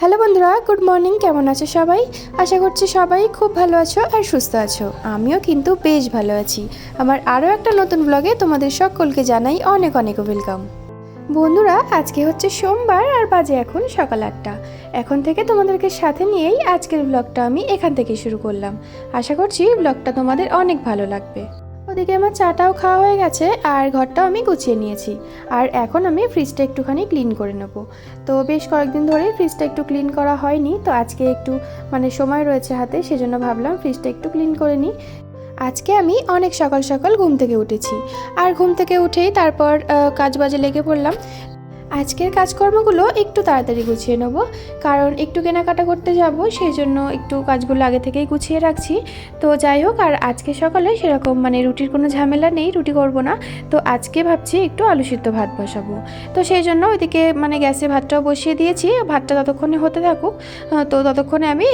Hello বন্ধুরা, good morning. কেমন আছো সবাই? আশা করছি সবাই খুব ভালো আছো আর সুস্থ আছো। আমিও কিন্তু বেশ ভালো আছি। আমার আরও একটা নতুন ব্লগে তোমাদের সকলকে জানাই অনেক অনেক ওয়েলকাম। বন্ধুরা, আজকে হচ্ছে সোমবার আর বাজে এখন সকাল 8টা। এখন থেকে তোমাদেরকে সাথে নিয়েই আজকের ব্লগটা আমি এখান থেকে শুরু করলাম। আশা করছি ব্লগটা তোমাদের অনেক ভালো লাগবে। ওদিকে আমার চাটাও খাওয়া হয়ে গেছে আর ঘরটাও আমি গুছিয়ে নিয়েছি। আর এখন আমি ফ্রিজটা একটুখানি ক্লিন করে নেব। তো বেশ কয়েকদিন ধরেই ফ্রিজটা একটু ক্লিন করা হয়নি, তো আজকে একটু সময় রয়েছে হাতে, সেজন্য ভাবলাম ফ্রিজটা একটু ক্লিন করে নিই। আজকে আমি অনেক সকাল সকাল ঘুম থেকে উঠেছি, আর ঘুম থেকে উঠেই তারপর কাজ বাজে লেগে পড়লাম। আজকের কাজকর্মগুলো একটু তাড়াতাড়ি গুছিয়ে নেব, কারণ একটু কেনাকাটা করতে যাব, সেই জন্য একটু কাজগুলো আগে থেকেই গুছিয়ে রাখছি। তো যাই হোক, আর আজকে সকালে সেরকম রুটির কোনো ঝামেলা নেই, রুটি করব না। তো আজকে ভাবছি একটু আলু সিদ্ধ ভাত বসাবো। তো সেই জন্য ওইদিকে গ্যাসে ভাতটাও বসিয়ে দিয়েছি, ভাতটা ততক্ষণে হতে থাকুক। তো ততক্ষণে আমি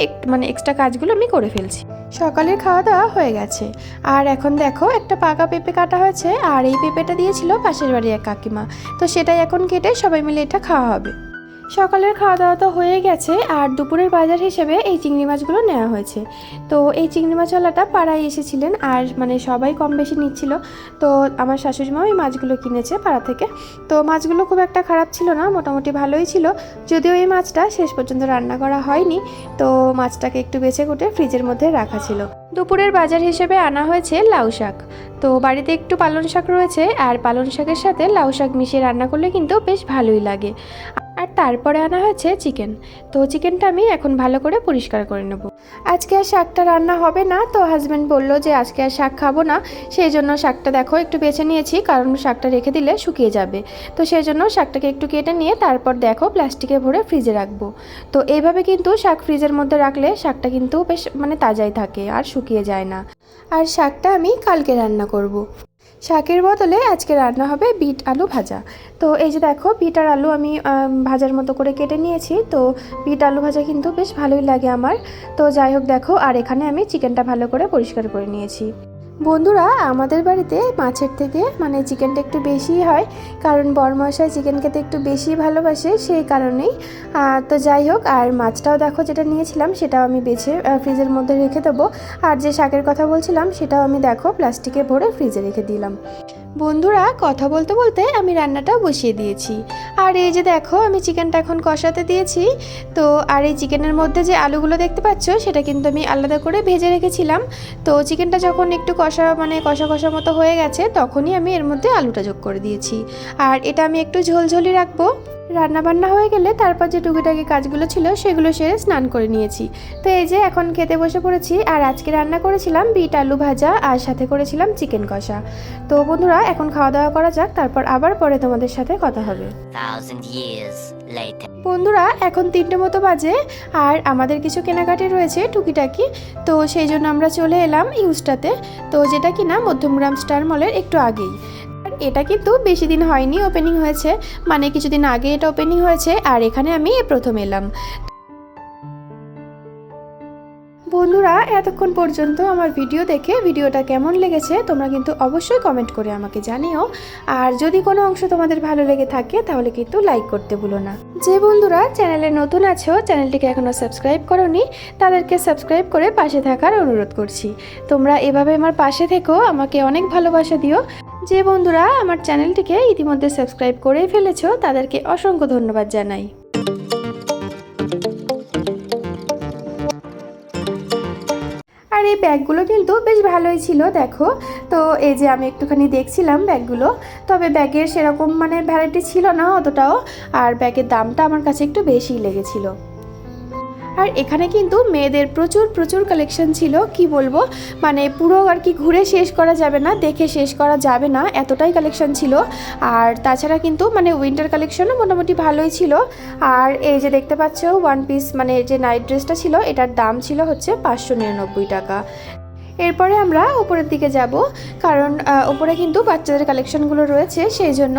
এক্সট্রা কাজগুলো আমি করে ফেলছি। সকালের খাওয়া দাওয়া হয়ে গেছে, আর এখন দেখো একটা পাকা পেঁপে কাটা হয়েছে, আর এই পেঁপেটা দিয়েছিল পাশের বাড়ির এক কাকিমা। তো সেটাই এখন কেটে সবাই মিলে এটা খাওয়া হবে। সকালের খাওয়া দাওয়া তো হয়ে গেছে, আর দুপুরের বাজার হিসেবে এই চিংড়ি মাছগুলো নেওয়া হয়েছে। তো এই চিংড়ি মাছওয়ালাটা পাড়ায় এসেছিলেন, আর সবাই কম বেশি নিচ্ছিল। তো আমার শাশুড়ি মা এই মাছগুলো কিনেছে পাড়া থেকে। তো মাছগুলো খুব একটা খারাপ ছিল না, মোটামুটি ভালোই ছিল। যদিও এই মাছটা শেষ পর্যন্ত রান্না করা হয়নি, তো মাছটাকে একটু বেছে কুটে ফ্রিজের মধ্যে রাখা ছিল। দুপুরের বাজার হিসেবে আনা হয়েছে লাউ শাক। তো বাড়িতে একটু পালং শাক রয়েছে, আর পালং শাকের সাথে লাউ শাক মিশিয়ে রান্না করলে কিন্তু বেশ ভালোই লাগে। আর তারপরে আনা হয়েছে চিকেন। তো চিকেনটা আমি এখন ভালো করে পরিষ্কার করে নেব। আজকে আর শাকটা রান্না হবে না, তো হাজব্যান্ড বললো যে আজকে আর শাক খাবো না। সেই জন্য শাকটা দেখো একটু বেছে নিয়েছি, কারণ শাকটা রেখে দিলে শুকিয়ে যাবে। তো সেই জন্য শাকটাকে একটু কেটে নিয়ে তারপর দেখো প্লাস্টিকে ভরে ফ্রিজে রাখবো। তো এইভাবে কিন্তু শাক ফ্রিজের মধ্যে রাখলে শাকটা কিন্তু বেশ তাজাই থাকে আর শুকিয়ে যায় না। আর শাকটা আমি কালকে রান্না করব। শাকের বদলে আজকে রান্না হবে বিট আলু ভাজা। তো এই যে দেখো, বিট আর আলু আমি ভাজার মতো করে কেটে নিয়েছি। তো বিট আলু ভাজা কিন্তু বেশ ভালোই লাগে আমার। তো যাই হোক দেখো, আর এখানে আমি চিকেনটা ভালো করে পরিষ্কার করে নিয়েছি। বন্ধুরা, আমাদের বাড়িতে মাছের থেকে চিকেনটা একটু বেশিই হয়, কারণ বড়মশাই চিকেন খেতে একটু বেশি ভালোবাসে, সেই কারণেই। তো যাই হোক, আর মাছটাও দেখো যেটা নিয়েছিলাম সেটাও আমি বেছে ফ্রিজের মধ্যে রেখে দেবো। আর যে শাকের কথা বলছিলাম সেটাও আমি দেখো প্লাস্টিকে ভরে ফ্রিজে রেখে দিলাম। বন্ধুরা, কথা বলতে বলতে আমি রান্নাটাও বসিয়ে দিয়েছি। আর এই যে দেখো, আমি চিকেনটা এখন কষাতে দিয়েছি। তো আর এই চিকেনের মধ্যে যে আলুগুলো দেখতে পাচ্ছ, সেটা কিন্তু আমি আলাদা করে ভেজে রেখেছিলাম। তো চিকেনটা যখন একটু কষা কষা কষা মতো হয়ে গেছে, তখনই আমি এর মধ্যে আলুটা যোগ করে দিয়েছি। আর এটা আমি একটু ঝোলঝোলি রাখবো। রান্নাবান্না হয়ে গেলে তারপর যে টুকিটাকি কাজগুলো ছিল সেগুলো সেরে স্নান করে নিয়েছি। তো এই যে এখন খেতে বসে পড়েছি। আর আজকে রান্না করেছিলাম বিট আলু ভাজা, আর সাথে করেছিলাম চিকেন কষা। তো বন্ধুরা, এখন খাওয়া দাওয়া করা যাক, তারপর আবার পরে তোমাদের সাথে কথা হবে। বন্ধুরা, এখন 3টে মতো বাজে, আর আমাদের কিছু কেনাকাটি রয়েছে টুকিটাকি। তো সেই জন্য আমরা চলে এলাম ইউজটাতে, তো যেটা কিনা মধ্যমগ্রাম স্টার মলের একটু আগেই। এটা কিন্তু বেশি দিন হয়নি ওপেনিং হয়েছে, কিছুদিন আগে এটা ওপেনিং হয়েছে, আর এখানে আমি প্রথম এলাম। বন্ধুরা, এতক্ষণ পর্যন্ত আমার ভিডিও দেখে ভিডিওটা কেমন লেগেছে তোমরা কিন্তু অবশ্যই কমেন্ট করে আমাকে জানিও। আর যদি কোনো অংশ তোমাদের ভালো লেগে থাকে তাহলে কিন্তু লাইক করতে ভুলো না। যে বন্ধুরা চ্যানেলে নতুন আছো, চ্যানেলটিকে এখনও সাবস্ক্রাইব করোনি, তাদেরকে সাবস্ক্রাইব করে পাশে থাকার অনুরোধ করছি। তোমরা এভাবে আমার পাশে থেকো, আমাকে অনেক ভালোবাসা দিও। যে বন্ধুরা আমার চ্যানেলটিকে ইতিমধ্যে সাবস্ক্রাইব করেই ফেলেছো, তাদেরকে অসংখ্য ধন্যবাদ জানাই। আর এই ব্যাগগুলো কিন্তু বেশ ভালোই ছিল দেখো। তো এই যে আমি একটুখানি দেখছিলাম ব্যাগগুলো, তবে ব্যাগের সেরকম ভ্যারাইটি ছিল না অতটাও, আর ব্যাগের দামটা আমার কাছে একটু বেশিই লেগেছিল। আর এখানে কিন্তু মেয়েদের প্রচুর প্রচুর কালেকশন ছিল, কি বলবো, পুরো আর কি ঘুরে শেষ করা যাবে না, দেখে শেষ করা যাবে না, এতটাই কালেকশন ছিল। আর তাছাড়া কিন্তু উইন্টার কালেকশনও মোটামুটি ভালোই ছিল। আর এই যে দেখতে পাচ্ছ ওয়ান পিস যে নাইট ড্রেসটা ছিল, এটার দাম ছিল হচ্ছে 599 টাকা। এরপরে আমরা উপরের দিকে যাব, কারণ উপরে কিন্তু বাচ্চাদের কালেকশনগুলো রয়েছে সেই জন্য।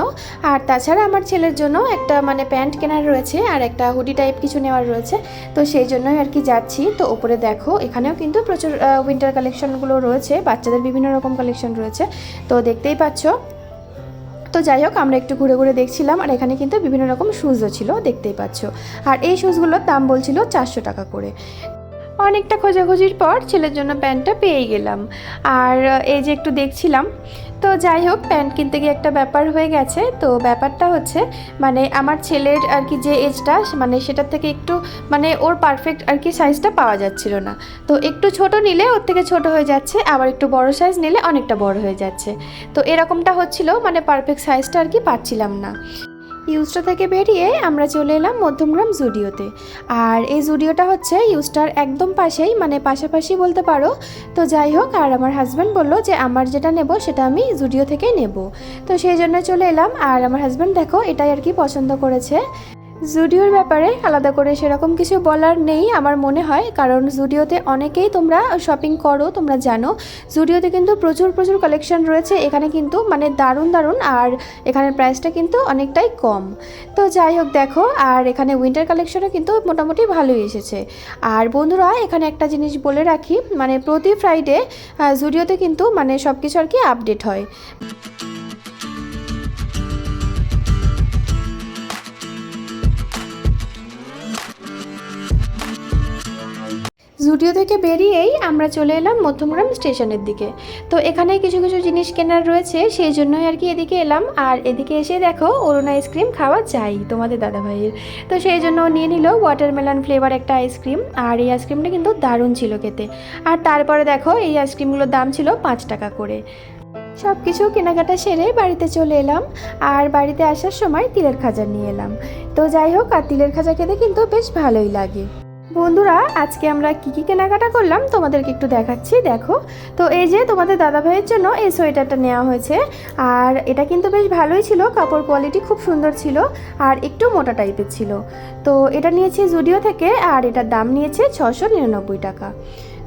আর তাছাড়া আমার ছেলের জন্য একটা প্যান্ট কেনার রয়েছে, আর একটা হুডি টাইপ কিছু নেওয়ার রয়েছে, তো সেই জন্যই আর কি যাচ্ছি। তো উপরে দেখো, এখানেও কিন্তু প্রচুর উইন্টার কালেকশনগুলো রয়েছে, বাচ্চাদের বিভিন্ন রকম কালেকশন রয়েছে, তো দেখতেই পাচ্ছ। তো যাই হোক, আমরা একটু ঘুরে ঘুরে দেখছিলাম, আর এখানে কিন্তু বিভিন্ন রকম শুজও ছিল, দেখতেই পাচ্ছ। আর এই শুজগুলোর দাম বলছিল 400 টাকা করে। অনেকটা খোঁজাখুঁজির পর ছেলের জন্য প্যান্টটা পেয়ে গেলাম। আর এই যে একটু দেখছিলাম, তো যাই হোক, প্যান্ট কিনতে গিয়ে একটা ব্যাপার হয়ে গেছে। তো ব্যাপারটা হচ্ছে মানে আমার ছেলের আর কি যে এজটা, মানে সেটার থেকে একটু মানে ওর পারফেক্ট আর কি সাইজটা পাওয়া যাচ্ছিল না। তো একটু ছোট নিলে ওর থেকে ছোট হয়ে যাচ্ছে, আবার একটু বড় সাইজ নিলে অনেকটা বড় হয়ে যাচ্ছে। তো এরকমটা হচ্ছিল, মানে পারফেক্ট সাইজটা আর কি পাচ্ছিলাম না। ইউস্টা থেকে বেরিয়ে আমরা চলে এলাম মধ্যমগ্রাম জুডিওতে। আর এই জুডিওটা হচ্ছে ইউস্টার একদম পাশেই, মানে পাশাপাশি বলতে পারো। তো যাই হোক, আর আমার হাজব্যান্ড বললো যে আমার যেটা নেব সেটা আমি জুডিও থেকেই নেব। তো সেই জন্য চলে এলাম। আর আমার হাজব্যান্ড দেখো এটাই আর কি পছন্দ করেছে। জুডিওর ব্যাপারে আলাদা করে সেরকম কিছু বলার নেই আমার মনে হয়, কারণ জুডিওতে অনেকেই তোমরা শপিং করো, তোমরা জানো জুডিওতে কিন্তু প্রচুর প্রচুর কালেকশন রয়েছে এখানে, কিন্তু মানে দারুণ দারুণ। আর এখানের প্রাইসটা কিন্তু অনেকটাই কম। তো যাই হোক দেখো, আর এখানে উইন্টার কালেকশনও কিন্তু মোটামুটি ভালোই এসেছে। আর বন্ধুরা, এখানে একটা জিনিস বলে রাখি, মানে প্রতি ফ্রাইডে জুডিওতে কিন্তু মানে সব কিছু আর কি আপডেট হয়। জুডিও থেকে বেরিয়েই আমরা চলে এলাম মধ্যমগ্রাম স্টেশনের দিকে। তো এখানে কিছু কিছু জিনিস কেনার রয়েছে, সেই জন্যই আর কি এদিকে এলাম। আর এদিকে এসে দেখো অরুণ আইসক্রিম খাওয়া চাই তোমাদের দাদাভাইয়ের। তো সেই জন্য নিয়ে নিল ওয়াটারমেলন ফ্লেভার একটা আইসক্রিম। আর এই আইসক্রিমটা কিন্তু দারুণ ছিল খেতে। আর তারপরে দেখো এই আইসক্রিমগুলোর দাম ছিল 5 টাকা করে। সব কিছু কেনাকাটা সেরে বাড়িতে চলে এলাম। আর বাড়িতে আসার সময় তিলের খাজা নিয়ে এলাম। তো যাই হোক, আর তিলের খাজা খেতে কিন্তু বেশ ভালোই লাগে। বন্ধুরা, আজকে আমরা কি কেনাকাটা করলাম তোমাদেরকে একটু দেখাচ্ছি, দেখো। তো এই যে তোমাদের দাদাভাইয়ের জন্য এই সোয়েটারটা নেওয়া হয়েছে। আর এটা কিন্তু বেশ ভালোই ছিল, কাপড় কোয়ালিটি খুব সুন্দর ছিল, আর একটু মোটা টাইপের ছিল। তো এটা নিয়েছি জুডিও থেকে, আর এটার দাম নিয়েছে 699 টাকা।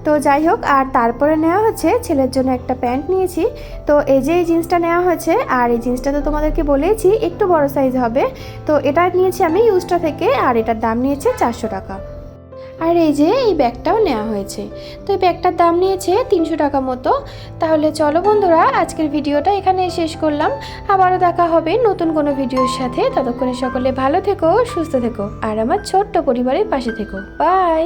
তো যাই হোক, আর তারপরে নেওয়া হচ্ছে ছেলের জন্য একটা প্যান্ট নিয়েছি। তো এই যে এই জিন্সটা নেওয়া হয়েছে, আর এই জিন্সটা তো তোমাদেরকে বলেছি একটু বড় সাইজ হবে। তো এটা নিয়েছি আমি ইউজটা থেকে, আর এটার দাম নিয়েছে 400 টাকা। আর এই যে এই ব্যাগটাও নেওয়া হয়েছে। তো এই ব্যাগটার দাম নিয়েছে 300 টাকা মতো। তাহলে চলো বন্ধুরা, আজকের ভিডিওটা এখানে শেষ করলাম। আবারও দেখা হবে নতুন কোনো ভিডিওর সাথে। ততক্ষণে সকলে ভালো থেকো, সুস্থ থেকো, আর আমার ছোট্ট পরিবারের পাশে থেকো। বাই।